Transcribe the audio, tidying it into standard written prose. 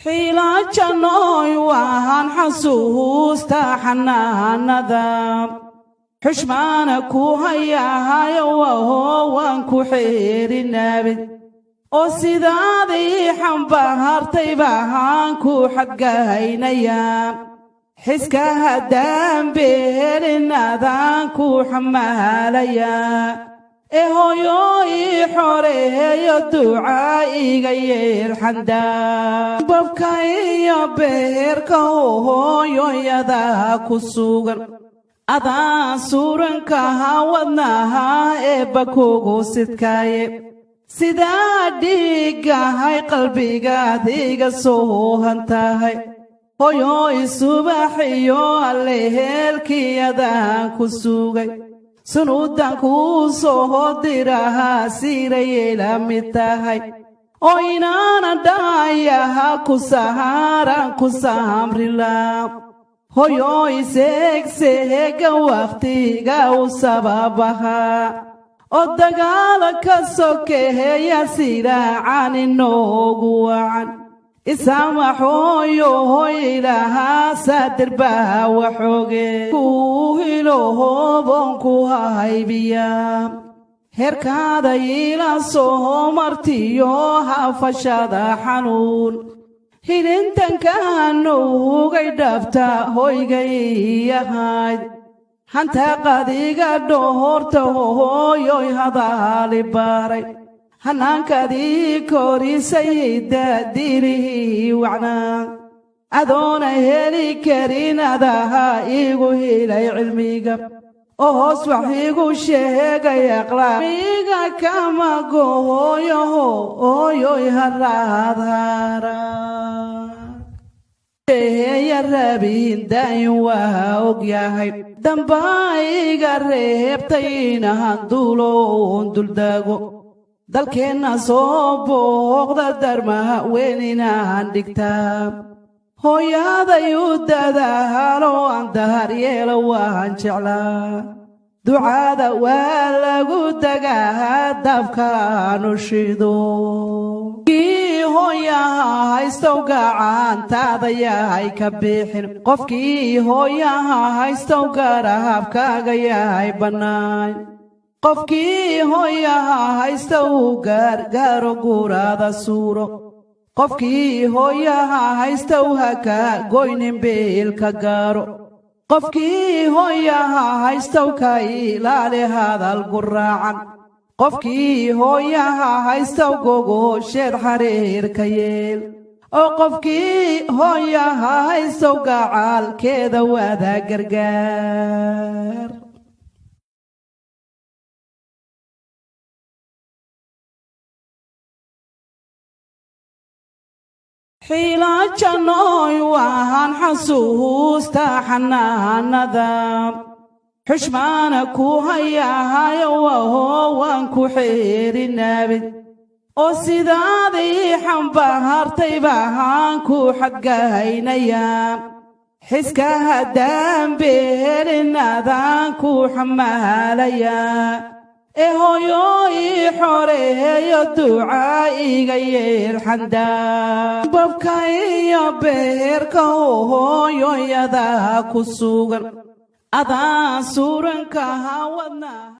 حيلا جنوي وهان حسوستا حناندا حشمانا كو هيا هيا وهوان كو حير النابد oo sidaadii xambaartay baan ku xadgaynaya xiska hadaan beelinaadaan ku xamaalaya hooyoy xoreeyo ducaa iga yeelxanda babkaya beerka hooyoyada ku sugan adaan suuranka wadnaha bakugu sidkaaye sidaa dhigahay qalbigaadiga soo hantahay hooyoy subaxiyo allehelkiyadaan ku sugay sunuudan kuu soo diraha siirayela mid tahay oo inaana dhaayaha ku saharan ku saamrila hooyoy seegseega waqtiga u sababaha oo dagaala ka sokeeya siraacan inoogu wacan isamaxooyo hooylaha saadirbaa waxooge kuu hilo hoobon ku haybiya herkaada ila soo martiyo hafashada xanuun hilintankaanugay dhabta hoygay yahayd hanta qadiga dhoorta hooyoy hadaali baray hanankadii korisay daadirihi wacnaa adoona heli karin adaha igu helay cilmiga oo hoos wax igu sheegay aqlaamiga kama gooyoho hooyoy haraadhara ya rabin dayn waa ogyahay dambaiga reebtayna handuuloon duldaago dalkeenna soo booqda darmaha weyninahan dhigtaa hooyaday u dadaalo aan daharyeelo waan jeclaa ducaada waa lagu dagaa dabkaanu shido hooyaha haystow gacantaada yahay ka bixin qofkii hooyaha haystow garahabkaaga yahay bannaan qofkii hooyaha haystow gaargaaro guuraada suuro qofkii hooyaha haystow haka goynin beelka gaaro qofkii hooyaha haystow ka ilaali hadal guraacan qofkii hooyaha haystow gogo sheed xariirka yeel oo qofkii hooyaha haystow gacaalkeeda wada gargaar حيلا جنوي وهان حسوستا حناندا حشمانا كو هيا هيا وهوان كو حير النابد oo sidaadii xambaartay baan ku xadgaynaya xiska hadaan beelinaadaan ku xamaalaya hooyoy xoreeyo ducaa iga yeelxanda babkaya beerka hooyoyada ku sugan adaan suuranka wadnaha